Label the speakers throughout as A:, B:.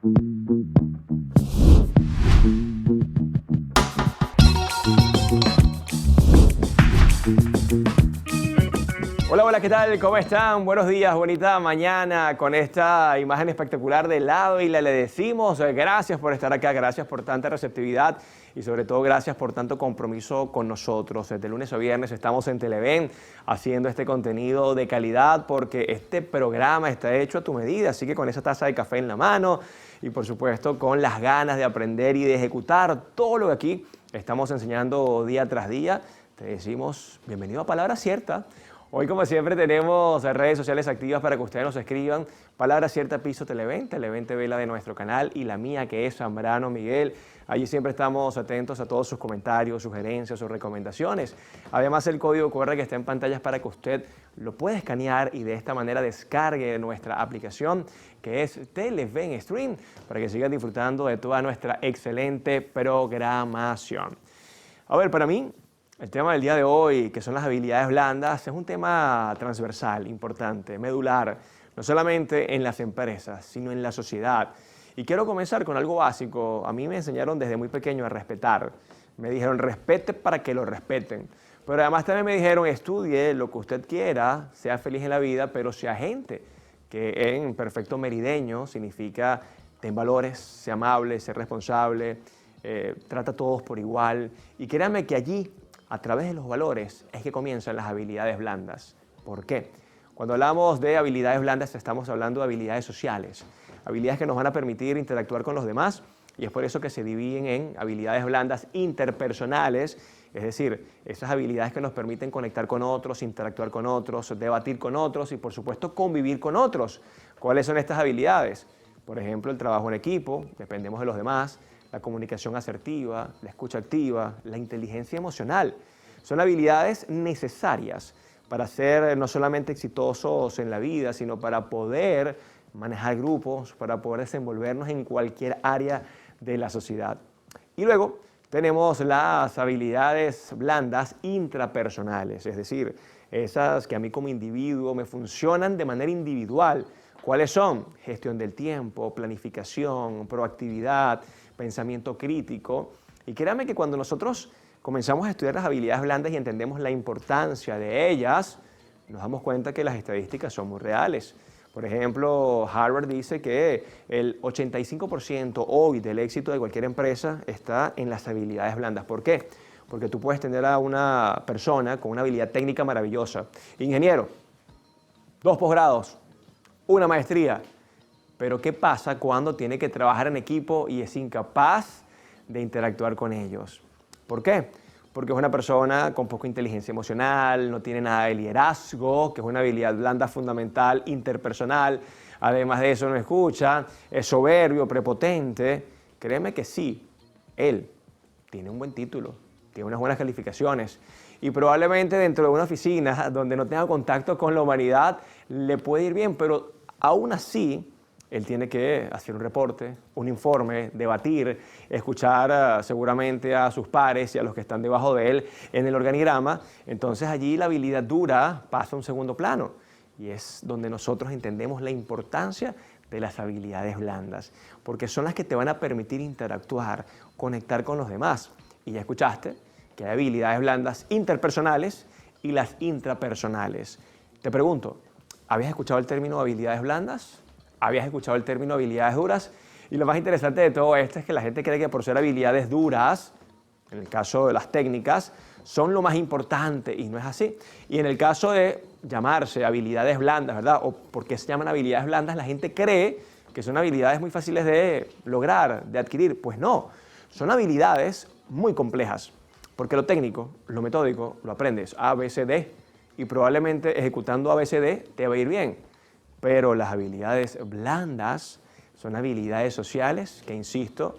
A: Hola, hola, ¿qué tal? ¿Cómo están? Buenos días, bonita mañana con esta imagen espectacular de lado y le decimos gracias por estar acá, gracias por tanta receptividad y sobre todo gracias por tanto compromiso con nosotros. De lunes a viernes estamos en Televen haciendo este contenido de calidad porque este programa está hecho a tu medida, así que con esa taza de café en la mano y por supuesto con las ganas de aprender y de ejecutar todo lo que aquí estamos enseñando día tras día, te decimos bienvenido a Palabra Cierta. Hoy, como siempre, tenemos redes sociales activas para que ustedes nos escriban. Palabra Cierta Piso Televen, Televen TV, la de nuestro canal, y la mía, que es Zambrano Miguel. Allí siempre estamos atentos a todos sus comentarios, sugerencias, sus recomendaciones. Además, el código QR que está en pantallas para que usted lo pueda escanear y de esta manera descargue nuestra aplicación, que es Televen Stream, para que sigan disfrutando de toda nuestra excelente programación. A ver, para mí, el tema del día de hoy, que son las habilidades blandas, es un tema transversal, importante, medular, no solamente en las empresas, sino en la sociedad. Y quiero comenzar con algo básico. A mí me enseñaron desde muy pequeño a respetar. Me dijeron, respete para que lo respeten. Pero además también me dijeron, estudie lo que usted quiera, sea feliz en la vida, pero sea gente, que en perfecto merideño significa ten valores, sea amable, sea responsable, trata a todos por igual. Y créanme que allí, a través de los valores, es que comienzan las habilidades blandas. ¿Por qué? Cuando hablamos de habilidades blandas, estamos hablando de habilidades sociales, habilidades que nos van a permitir interactuar con los demás, y es por eso que se dividen en habilidades blandas interpersonales, es decir, esas habilidades que nos permiten conectar con otros, interactuar con otros, debatir con otros y, por supuesto, convivir con otros. ¿Cuáles son estas habilidades? Por ejemplo, el trabajo en equipo, dependemos de los demás, la comunicación asertiva, la escucha activa, la inteligencia emocional. Son habilidades necesarias para ser no solamente exitosos en la vida, sino para poder manejar grupos, para poder desenvolvernos en cualquier área de la sociedad. Y luego tenemos las habilidades blandas intrapersonales, es decir, esas que a mí como individuo me funcionan de manera individual. ¿Cuáles son? Gestión del tiempo, planificación, proactividad, pensamiento crítico. Y créanme que cuando nosotros comenzamos a estudiar las habilidades blandas y entendemos la importancia de ellas, nos damos cuenta que las estadísticas son muy reales. Por ejemplo, Harvard dice que el 85% hoy del éxito de cualquier empresa está en las habilidades blandas. ¿Por qué? Porque tú puedes tener a una persona con una habilidad técnica maravillosa, ingeniero, 2 posgrados, una maestría, pero ¿qué pasa cuando tiene que trabajar en equipo y es incapaz de interactuar con ellos? ¿Por qué? Porque es una persona con poca inteligencia emocional, no tiene nada de liderazgo, que es una habilidad blanda fundamental, interpersonal. Además de eso no escucha, es soberbio, prepotente. Créeme que sí, él tiene un buen título, tiene unas buenas calificaciones y probablemente dentro de una oficina donde no tenga contacto con la humanidad le puede ir bien, pero aún así él tiene que hacer un reporte, un informe, debatir, escuchar seguramente a sus pares y a los que están debajo de él en el organigrama. Entonces allí la habilidad dura pasa a un segundo plano y es donde nosotros entendemos la importancia de las habilidades blandas, porque son las que te van a permitir interactuar, conectar con los demás. Y ya escuchaste que hay habilidades blandas interpersonales y las intrapersonales. Te pregunto, ¿habías escuchado el término habilidades blandas? ¿Habías escuchado el término habilidades duras? Y lo más interesante de todo esto es que la gente cree que por ser habilidades duras, en el caso de las técnicas, son lo más importante y no es así. Y en el caso de llamarse habilidades blandas, ¿verdad? O por qué se llaman habilidades blandas, la gente cree que son habilidades muy fáciles de lograr, de adquirir. Pues no, son habilidades muy complejas, porque lo técnico, lo metódico, lo aprendes A, B, C, D, y probablemente ejecutando A, B, C, D te va a ir bien. Pero las habilidades blandas son habilidades sociales que, insisto,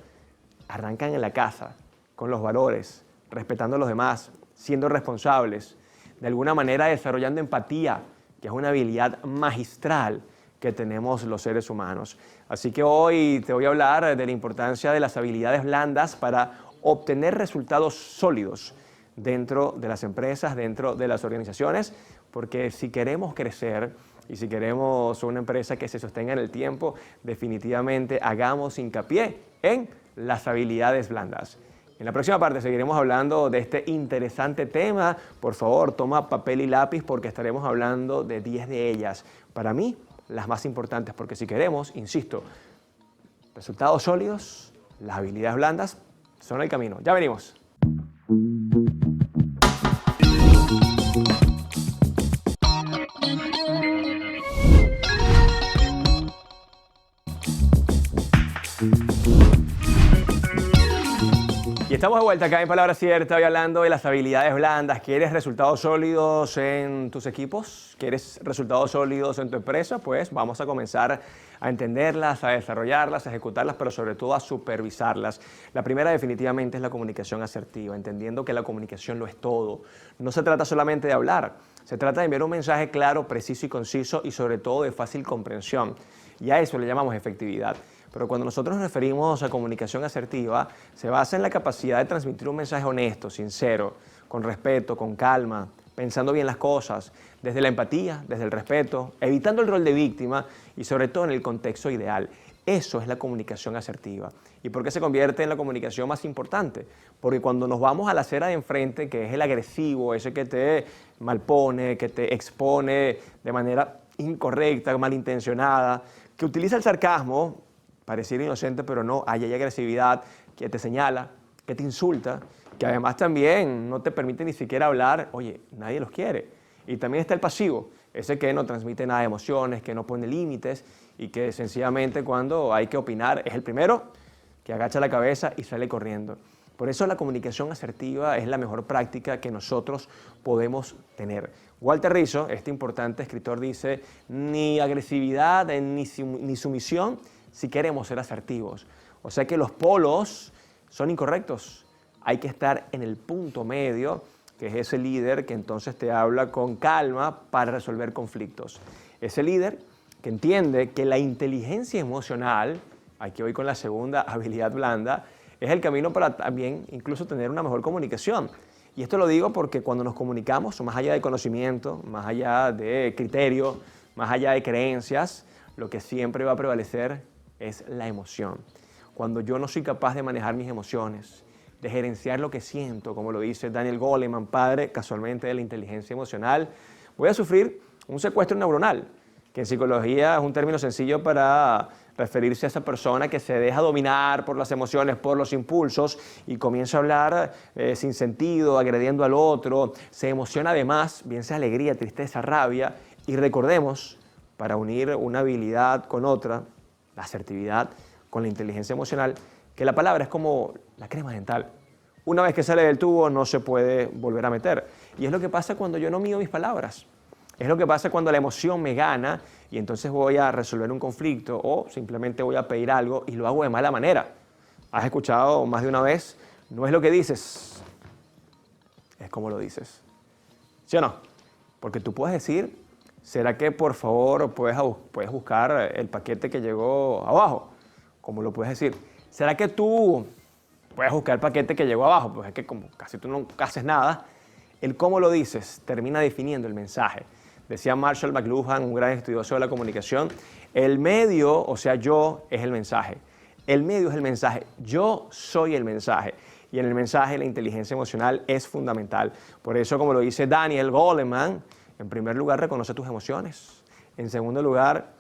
A: arrancan en la casa, con los valores, respetando a los demás, siendo responsables, de alguna manera desarrollando empatía, que es una habilidad magistral que tenemos los seres humanos. Así que hoy te voy a hablar de la importancia de las habilidades blandas para obtener resultados sólidos dentro de las empresas, dentro de las organizaciones, porque si queremos crecer, Y si queremos una empresa que se sostenga en el tiempo, definitivamente hagamos hincapié en las habilidades blandas. En la próxima parte seguiremos hablando de este interesante tema. Por favor, toma papel y lápiz porque estaremos hablando de 10 de ellas. Para mí, las más importantes, porque si queremos, insisto, resultados sólidos, las habilidades blandas son el camino. Ya venimos. Y estamos de vuelta acá en Palabra Cierta, hoy hablando de las habilidades blandas. ¿Quieres resultados sólidos en tus equipos? ¿Quieres resultados sólidos en tu empresa? Pues vamos a comenzar a entenderlas, a desarrollarlas, a ejecutarlas, pero sobre todo a supervisarlas. La primera definitivamente es la comunicación asertiva, entendiendo que la comunicación lo es todo. No se trata solamente de hablar, se trata de enviar un mensaje claro, preciso y conciso y sobre todo de fácil comprensión. Y a eso le llamamos efectividad. Pero cuando nosotros nos referimos a comunicación asertiva, se basa en la capacidad de transmitir un mensaje honesto, sincero, con respeto, con calma, pensando bien las cosas, desde la empatía, desde el respeto, evitando el rol de víctima y sobre todo en el contexto ideal. Eso es la comunicación asertiva. ¿Y por qué se convierte en la comunicación más importante? Porque cuando nos vamos a la acera de enfrente, que es el agresivo, ese que te malpone, que te expone de manera incorrecta, malintencionada, que utiliza el sarcasmo, pareciera inocente, pero no, ahí hay agresividad, que te señala, que te insulta, que además también no te permite ni siquiera hablar, oye, nadie los quiere. Y también está el pasivo, ese que no transmite nada de emociones, que no pone límites y que sencillamente cuando hay que opinar es el primero que agacha la cabeza y sale corriendo. Por eso la comunicación asertiva es la mejor práctica que nosotros podemos tener. Walter Rizzo, este importante escritor, dice, ni agresividad ni sumisión si queremos ser asertivos. O sea que los polos son incorrectos. Hay que estar en el punto medio, que es ese líder que entonces te habla con calma para resolver conflictos. Ese líder que entiende que la inteligencia emocional, aquí voy con la segunda habilidad blanda, es el camino para también incluso tener una mejor comunicación. Y esto lo digo porque cuando nos comunicamos, más allá de conocimiento, más allá de criterio, más allá de creencias, lo que siempre va a prevalecer es la emoción. Cuando yo no soy capaz de manejar mis emociones, de gerenciar lo que siento, como lo dice Daniel Goleman, padre casualmente de la inteligencia emocional, voy a sufrir un secuestro neuronal, que en psicología es un término sencillo para referirse a esa persona que se deja dominar por las emociones, por los impulsos y comienza a hablar sin sentido, agrediendo al otro, se emociona además, bien sea alegría, tristeza, rabia, y recordemos, para unir una habilidad con otra, la asertividad con la inteligencia emocional, que la palabra es como la crema dental. Una vez que sale del tubo no se puede volver a meter. Y es lo que pasa cuando yo no mido mis palabras. Es lo que pasa cuando la emoción me gana y entonces voy a resolver un conflicto o simplemente voy a pedir algo y lo hago de mala manera. ¿Has escuchado más de una vez? No es lo que dices, es como lo dices. ¿Sí o no? Porque tú puedes decir, ¿será que por favor puedes buscar el paquete que llegó abajo? ¿Cómo lo puedes decir? ¿Será que tú puedes buscar el paquete que llegó abajo? Pues es que como casi tú no haces nada, el cómo lo dices termina definiendo el mensaje. Decía Marshall McLuhan, un gran estudioso de la comunicación, el medio, o sea, yo, es el mensaje. El medio es el mensaje. Yo soy el mensaje. Y en el mensaje la inteligencia emocional es fundamental. Por eso, como lo dice Daniel Goleman, en primer lugar, reconoce tus emociones. En segundo lugar,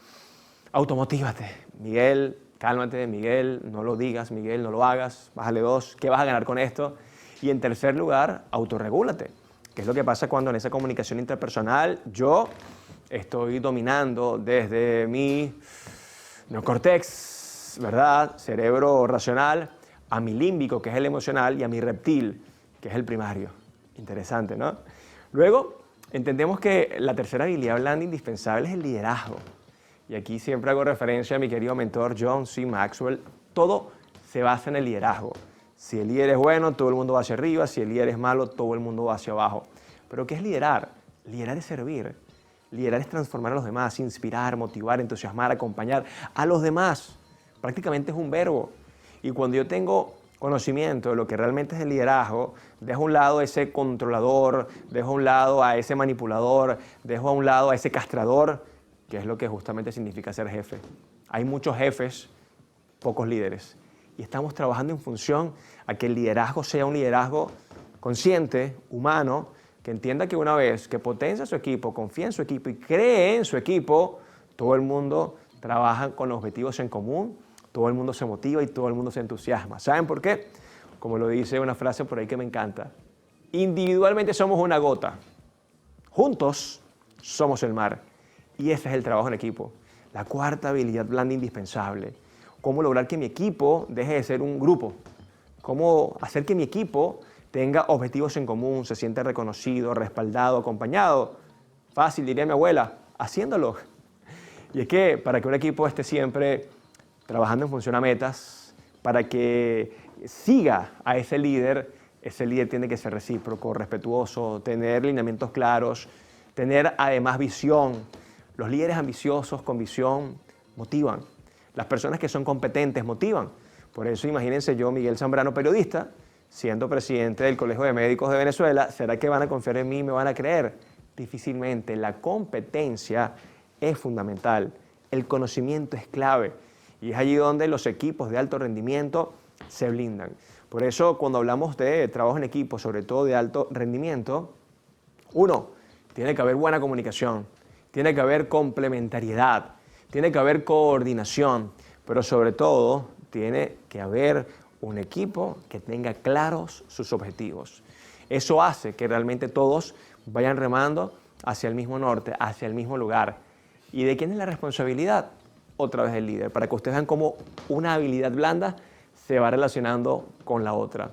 A: automotívate. Miguel, cálmate, Miguel, no lo digas, Miguel, no lo hagas, bájale 2, ¿qué vas a ganar con esto? Y en tercer lugar, autorregúlate. ¿Qué es lo que pasa cuando en esa comunicación interpersonal yo estoy dominando desde mi neocortex, ¿verdad? Cerebro racional, a mi límbico, que es el emocional, y a mi reptil, que es el primario. Interesante, ¿no? Luego, entendemos que la tercera habilidad blanda indispensable es el liderazgo. Y aquí siempre hago referencia a mi querido mentor John C. Maxwell. Todo se basa en el liderazgo. Si el líder es bueno, todo el mundo va hacia arriba. Si el líder es malo, todo el mundo va hacia abajo. ¿Pero qué es liderar? Liderar es servir. Liderar es transformar a los demás, inspirar, motivar, entusiasmar, acompañar a los demás. Prácticamente es un verbo. Y cuando yo tengo conocimiento de lo que realmente es el liderazgo, dejo a un lado a ese controlador, dejo a un lado a ese manipulador, dejo a un lado a ese castrador que es lo que justamente significa ser jefe. Hay muchos jefes, pocos líderes. Y estamos trabajando en función a que el liderazgo sea un liderazgo consciente, humano, que entienda que una vez que potencia su equipo, confía en su equipo y cree en su equipo, todo el mundo trabaja con objetivos en común, todo el mundo se motiva y todo el mundo se entusiasma. ¿Saben por qué? Como lo dice una frase por ahí que me encanta. Individualmente somos una gota, juntos somos el mar. Y ese es el trabajo en equipo. La cuarta habilidad blanda indispensable. Cómo lograr que mi equipo deje de ser un grupo. Cómo hacer que mi equipo tenga objetivos en común, se siente reconocido, respaldado, acompañado. Fácil, diría mi abuela, haciéndolo. Y es que para que un equipo esté siempre trabajando en función a metas, para que siga a ese líder tiene que ser recíproco, respetuoso, tener lineamientos claros, tener además visión. Los líderes ambiciosos con visión motivan. Las personas que son competentes motivan. Por eso imagínense yo, Miguel Zambrano, periodista, siendo presidente del Colegio de Médicos de Venezuela, ¿será que van a confiar en mí y me van a creer? Difícilmente. La competencia es fundamental. El conocimiento es clave. Y es allí donde los equipos de alto rendimiento se blindan. Por eso, cuando hablamos de trabajo en equipo, sobre todo de alto rendimiento, uno, tiene que haber buena comunicación, tiene que haber complementariedad, tiene que haber coordinación, pero sobre todo tiene que haber un equipo que tenga claros sus objetivos. Eso hace que realmente todos vayan remando hacia el mismo norte, hacia el mismo lugar. ¿Y de quién es la responsabilidad? Otra vez del líder, para que ustedes vean cómo una habilidad blanda se va relacionando con la otra.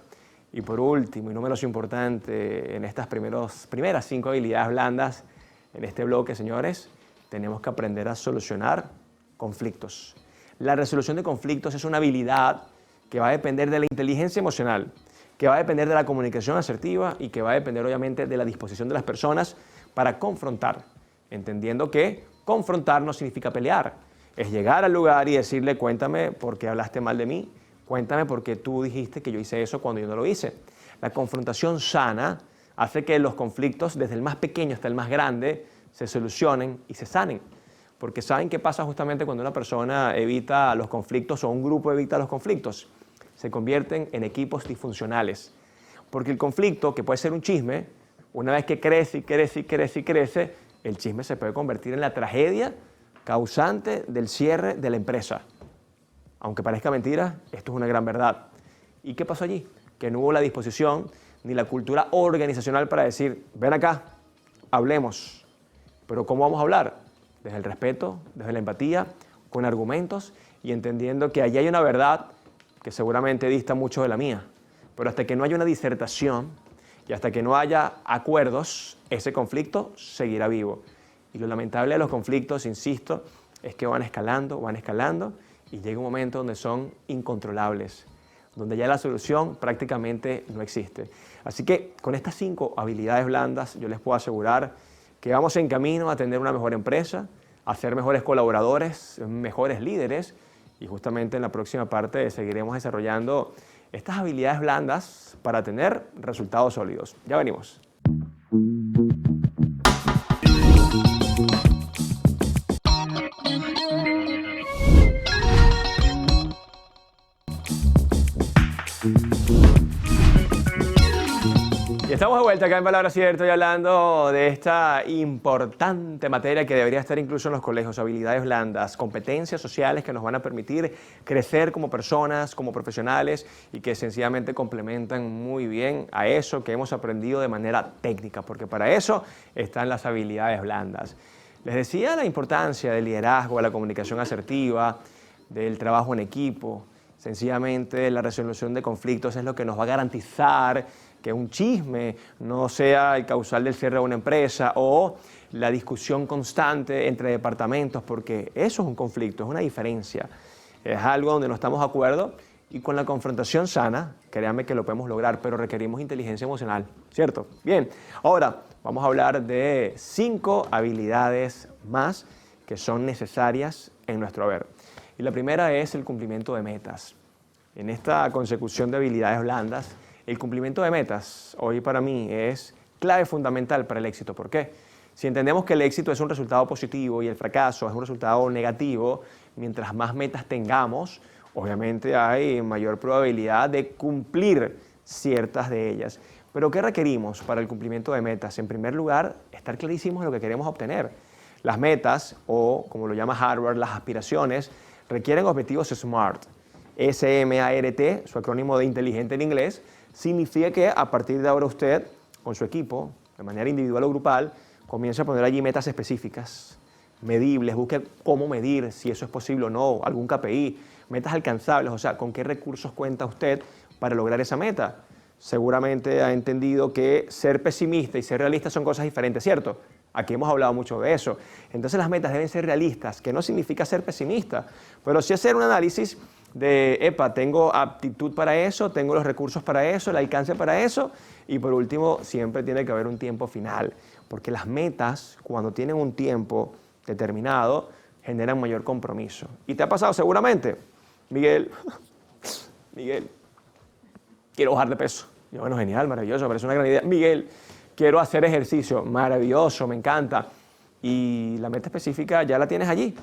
A: Y por último, y no menos importante, en estas primeras 5 habilidades blandas, en este bloque, señores, tenemos que aprender a solucionar conflictos. La resolución de conflictos es una habilidad que va a depender de la inteligencia emocional, que va a depender de la comunicación asertiva y que va a depender obviamente de la disposición de las personas para confrontar, entendiendo que confrontar no significa pelear, es llegar al lugar y decirle, cuéntame por qué hablaste mal de mí, cuéntame por qué tú dijiste que yo hice eso cuando yo no lo hice. La confrontación sana hace que los conflictos, desde el más pequeño hasta el más grande, se solucionen y se sanen. Porque ¿saben qué pasa justamente cuando una persona evita los conflictos o un grupo evita los conflictos? Se convierten en equipos disfuncionales. Porque el conflicto, que puede ser un chisme, una vez que crece y crece y crece y crece, el chisme se puede convertir en la tragedia causante del cierre de la empresa. Aunque parezca mentira, esto es una gran verdad. ¿Y qué pasó allí? Que no hubo la disposición ni la cultura organizacional para decir, ven acá, hablemos. Pero ¿cómo vamos a hablar? Desde el respeto, desde la empatía, con argumentos y entendiendo que allí hay una verdad que seguramente dista mucho de la mía. Pero hasta que no haya una disertación y hasta que no haya acuerdos, ese conflicto seguirá vivo. Y lo lamentable de los conflictos, insisto, es que van escalando y llega un momento donde son incontrolables, donde ya la solución prácticamente no existe. Así que con estas 5 habilidades blandas yo les puedo asegurar que vamos en camino a tener una mejor empresa, a ser mejores colaboradores, mejores líderes y justamente en la próxima parte seguiremos desarrollando estas habilidades blandas para tener resultados sólidos. Ya venimos. Y estamos de vuelta acá en Palabra Cierta y hablando de esta importante materia que debería estar incluso en los colegios, habilidades blandas, competencias sociales que nos van a permitir crecer como personas, como profesionales y que sencillamente complementan muy bien a eso que hemos aprendido de manera técnica, porque para eso están las habilidades blandas. Les decía la importancia del liderazgo, de la comunicación asertiva, del trabajo en equipo. Sencillamente la resolución de conflictos es lo que nos va a garantizar que un chisme no sea el causal del cierre de una empresa o la discusión constante entre departamentos, porque eso es un conflicto, es una diferencia, es algo donde no estamos de acuerdo y con la confrontación sana, créanme que lo podemos lograr, pero requerimos inteligencia emocional, ¿cierto? Bien, ahora vamos a hablar de 5 habilidades más que son necesarias en nuestro haber. Y la primera es el cumplimiento de metas. En esta consecución de habilidades blandas, el cumplimiento de metas hoy para mí es clave fundamental para el éxito. ¿Por qué? Si entendemos que el éxito es un resultado positivo y el fracaso es un resultado negativo, mientras más metas tengamos, obviamente hay mayor probabilidad de cumplir ciertas de ellas. Pero ¿qué requerimos para el cumplimiento de metas? En primer lugar, estar clarísimos de lo que queremos obtener. Las metas, o como lo llama Harvard, las aspiraciones, requieren objetivos SMART. S-M-A-R-T, su acrónimo de inteligente en inglés, significa que a partir de ahora usted, con su equipo, de manera individual o grupal, comienza a poner allí metas específicas, medibles, busque cómo medir, si eso es posible o no, algún KPI, metas alcanzables, o sea, con qué recursos cuenta usted para lograr esa meta. Seguramente ha entendido que ser pesimista y ser realista son cosas diferentes, ¿cierto? Aquí hemos hablado mucho de eso. Entonces las metas deben ser realistas, que no significa ser pesimista, pero sí hacer un análisis de, epa, tengo aptitud para eso, tengo los recursos para eso, el alcance para eso, y por último, siempre tiene que haber un tiempo final, porque las metas, cuando tienen un tiempo determinado, generan mayor compromiso. ¿Y te ha pasado seguramente? Miguel, quiero bajar de peso. Yo, bueno, genial, maravilloso, me parece una gran idea. Miguel, quiero hacer ejercicio, maravilloso, me encanta. Y la meta específica ya la tienes allí,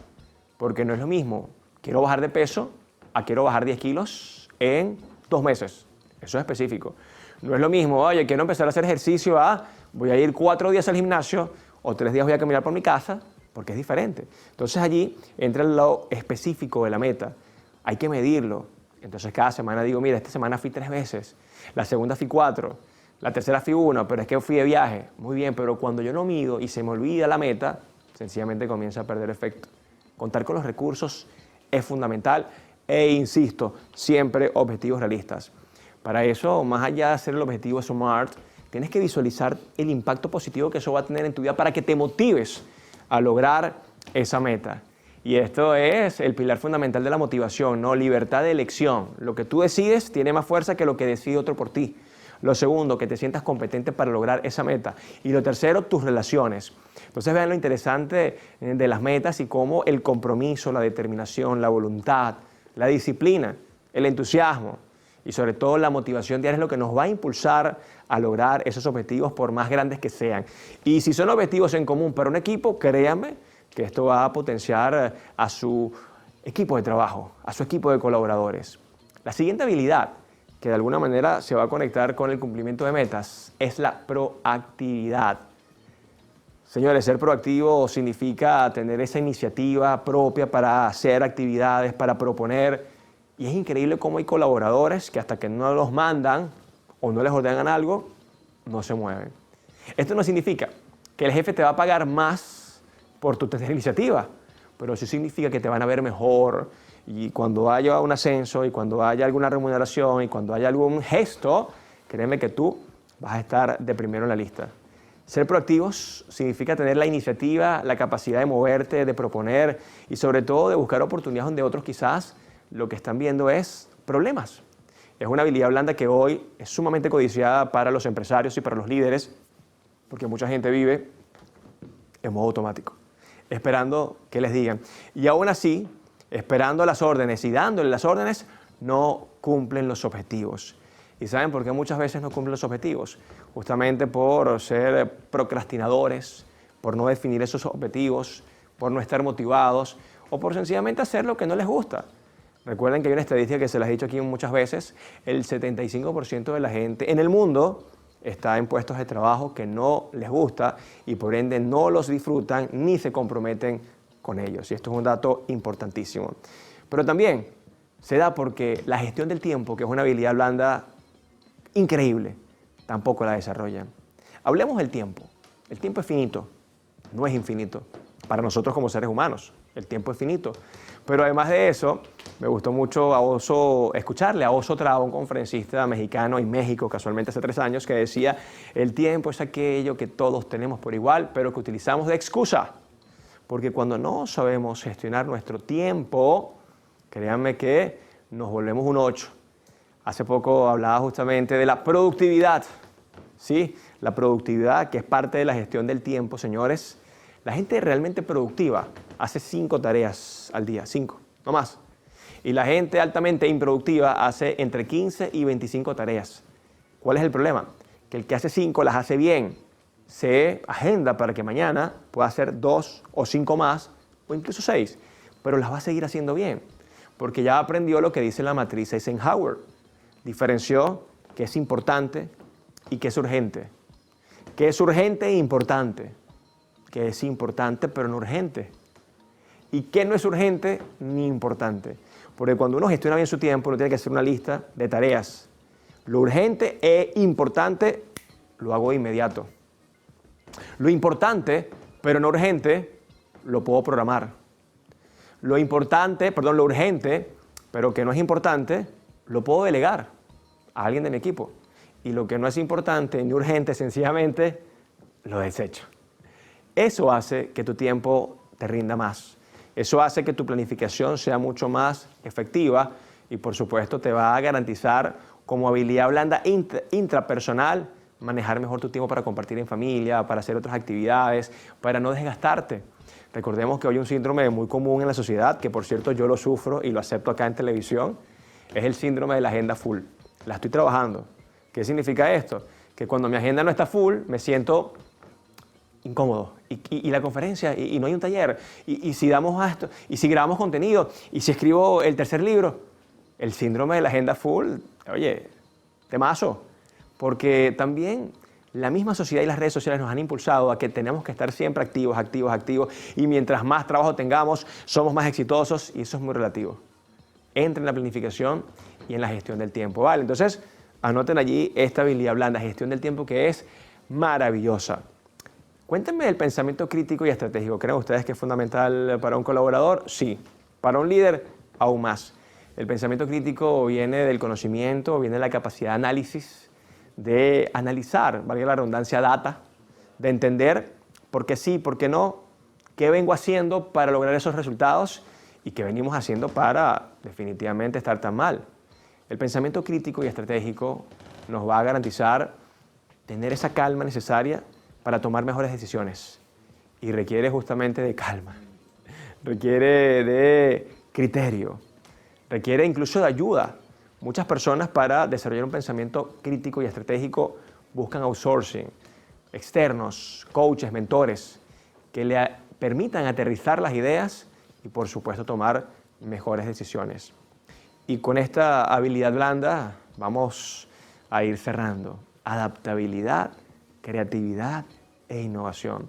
A: porque no es lo mismo, quiero bajar de peso a quiero bajar 10 kilos en 2 meses. Eso es específico. No es lo mismo, oye, quiero empezar a hacer ejercicio voy a ir 4 días al gimnasio o 3 días voy a caminar por mi casa, porque es diferente. Entonces allí entra lo específico de la meta. Hay que medirlo. Entonces cada semana digo, mira, esta semana fui 3 veces, la segunda fui 4, la tercera fui 1, pero es que fui de viaje. Muy bien, pero cuando yo no mido y se me olvida la meta, sencillamente comienza a perder efecto. Contar con los recursos es fundamental e insisto, siempre objetivos realistas. Para eso, más allá de hacer el objetivo SMART, tienes que visualizar el impacto positivo que eso va a tener en tu vida para que te motives a lograr esa meta. Y esto es el pilar fundamental de la motivación, ¿no? Libertad de elección. Lo que tú decides tiene más fuerza que lo que decide otro por ti. Lo segundo, que te sientas competente para lograr esa meta. Y lo tercero, tus relaciones. Entonces vean lo interesante de las metas y cómo el compromiso, la determinación, la voluntad, la disciplina, el entusiasmo y sobre todo la motivación diaria es lo que nos va a impulsar a lograr esos objetivos por más grandes que sean. Y si son objetivos en común para un equipo, créanme que esto va a potenciar a su equipo de trabajo, a su equipo de colaboradores. La siguiente habilidad, que de alguna manera se va a conectar con el cumplimiento de metas, es la proactividad. Señores, ser proactivo significa tener esa iniciativa propia para hacer actividades, para proponer. Y es increíble cómo hay colaboradores que hasta que no los mandan o no les ordenan algo, no se mueven. Esto no significa que el jefe te va a pagar más por tu tener iniciativa, pero sí significa que te van a ver mejor y cuando haya un ascenso y cuando haya alguna remuneración y cuando haya algún gesto, créeme que tú vas a estar de primero en la lista. Ser proactivos significa tener la iniciativa, la capacidad de moverte, de proponer y sobre todo de buscar oportunidades donde otros quizás lo que están viendo es problemas. Es una habilidad blanda que hoy es sumamente codiciada para los empresarios y para los líderes porque mucha gente vive en modo automático, esperando que les digan. Y aún así, esperando las órdenes y dándole las órdenes, no cumplen los objetivos. ¿Y saben por qué muchas veces no cumplen los objetivos? Justamente por ser procrastinadores, por no definir esos objetivos, por no estar motivados o por sencillamente hacer lo que no les gusta. Recuerden que hay una estadística que se las he dicho aquí muchas veces, el 75% de la gente en el mundo está en puestos de trabajo que no les gusta y por ende no los disfrutan ni se comprometen con ellos. Y esto es un dato importantísimo. Pero también se da porque la gestión del tiempo, que es una habilidad blanda increíble, tampoco la desarrollan. Hablemos del tiempo. El tiempo es finito, no es infinito. Para nosotros como seres humanos, el tiempo es finito. Pero además de eso, me gustó mucho escucharle a Oso Traba, un conferencista mexicano en México, casualmente hace 3 años, que decía, el tiempo es aquello que todos tenemos por igual, pero que utilizamos de excusa. Porque cuando no sabemos gestionar nuestro tiempo, créanme que nos volvemos un 8. Hace poco hablaba justamente de la productividad, ¿sí? La productividad que es parte de la gestión del tiempo, señores. La gente realmente productiva hace 5 tareas al día, 5, no más. Y la gente altamente improductiva hace entre 15 y 25 tareas. ¿Cuál es el problema? Que el que hace 5 las hace bien se agenda para que mañana pueda hacer 2 o 5 más, o incluso 6, pero las va a seguir haciendo bien, porque ya aprendió lo que dice la matriz Eisenhower. Diferenció qué es importante y qué es urgente. Qué es urgente e importante. Qué es importante pero no urgente. Y qué no es urgente ni importante. Porque cuando uno gestiona bien su tiempo, uno tiene que hacer una lista de tareas. Lo urgente e importante lo hago de inmediato. Lo importante, pero no urgente, lo puedo programar. Lo urgente, pero que no es importante, lo puedo delegar a alguien de mi equipo. Y lo que no es importante ni urgente, sencillamente, lo desecho. Eso hace que tu tiempo te rinda más. Eso hace que tu planificación sea mucho más efectiva y, por supuesto, te va a garantizar como habilidad blanda intrapersonal manejar mejor tu tiempo para compartir en familia, para hacer otras actividades, para no desgastarte. Recordemos que hoy un síndrome muy común en la sociedad, que por cierto yo lo sufro y lo acepto acá en televisión, es el síndrome de la agenda full. La estoy trabajando. ¿Qué significa esto? Que cuando mi agenda no está full, me siento incómodo. Y la conferencia, y no hay un taller, y si damos esto, y si grabamos contenido, y si escribo el tercer libro, el síndrome de la agenda full, oye, temazo. Porque también la misma sociedad y las redes sociales nos han impulsado a que tenemos que estar siempre activos, y mientras más trabajo tengamos, somos más exitosos, y eso es muy relativo. Entra en la planificación y en la gestión del tiempo, ¿vale? Entonces, anoten allí esta habilidad blanda, gestión del tiempo, que es maravillosa. Cuéntenme del pensamiento crítico y estratégico. ¿Creen ustedes que es fundamental para un colaborador? Sí. ¿Para un líder? Aún más. El pensamiento crítico viene del conocimiento, viene de la capacidad de análisis, de analizar, valga la redundancia, data, de entender por qué sí, por qué no, qué vengo haciendo para lograr esos resultados y qué venimos haciendo para definitivamente estar tan mal. El pensamiento crítico y estratégico nos va a garantizar tener esa calma necesaria para tomar mejores decisiones. Y requiere justamente de calma, requiere de criterio, requiere incluso de ayuda. Muchas personas para desarrollar un pensamiento crítico y estratégico buscan outsourcing, externos, coaches, mentores, que le permitan aterrizar las ideas y por supuesto tomar mejores decisiones. Y con esta habilidad blanda vamos a ir cerrando. Adaptabilidad, creatividad e innovación.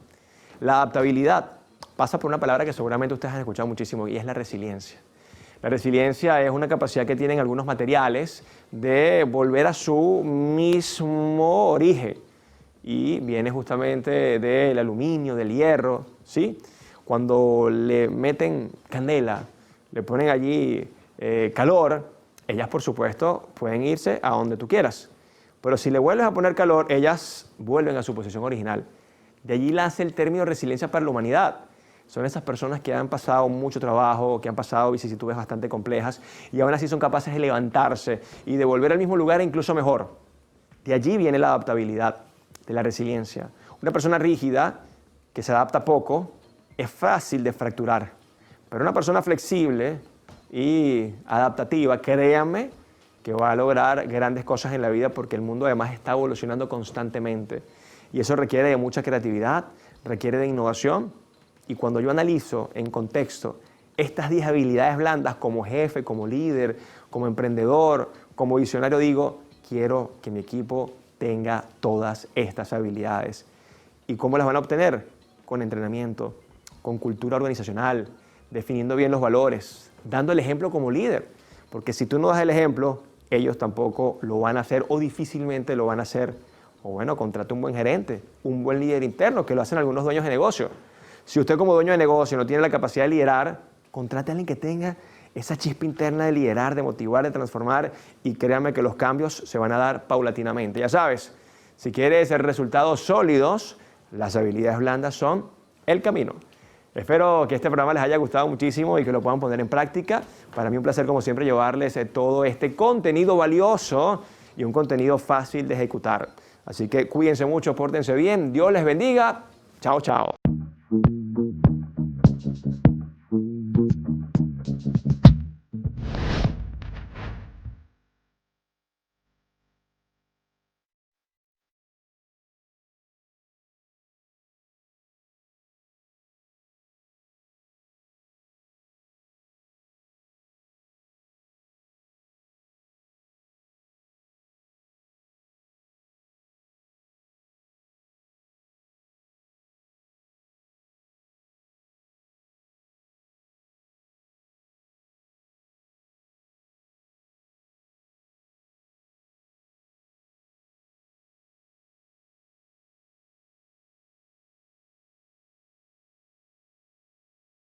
A: La adaptabilidad pasa por una palabra que seguramente ustedes han escuchado muchísimo y es la resiliencia. La resiliencia es una capacidad que tienen algunos materiales de volver a su mismo origen y viene justamente del aluminio, del hierro, ¿sí? Cuando le meten candela, le ponen allí calor, ellas por supuesto pueden irse a donde tú quieras, pero si le vuelves a poner calor, ellas vuelven a su posición original. De allí nace el término resiliencia para la humanidad. Son esas personas que han pasado mucho trabajo, que han pasado vicisitudes bastante complejas y aún así son capaces de levantarse y de volver al mismo lugar e incluso mejor. De allí viene la adaptabilidad, de la resiliencia. Una persona rígida que se adapta poco es fácil de fracturar, pero una persona flexible y adaptativa, créanme que va a lograr grandes cosas en la vida porque el mundo además está evolucionando constantemente y eso requiere de mucha creatividad, requiere de innovación. Y cuando yo analizo en contexto estas 10 habilidades blandas como jefe, como líder, como emprendedor, como visionario, digo, quiero que mi equipo tenga todas estas habilidades. ¿Y cómo las van a obtener? Con entrenamiento, con cultura organizacional, definiendo bien los valores, dando el ejemplo como líder. Porque si tú no das el ejemplo, ellos tampoco lo van a hacer o difícilmente lo van a hacer. O bueno, contrate un buen gerente, un buen líder interno, que lo hacen algunos dueños de negocio. Si usted como dueño de negocio no tiene la capacidad de liderar, contrate a alguien que tenga esa chispa interna de liderar, de motivar, de transformar y créanme que los cambios se van a dar paulatinamente. Ya sabes, si quieres resultados sólidos, las habilidades blandas son el camino. Espero que este programa les haya gustado muchísimo y que lo puedan poner en práctica. Para mí un placer como siempre llevarles todo este contenido valioso y un contenido fácil de ejecutar. Así que cuídense mucho, pórtense bien, Dios les bendiga. Chao, chao.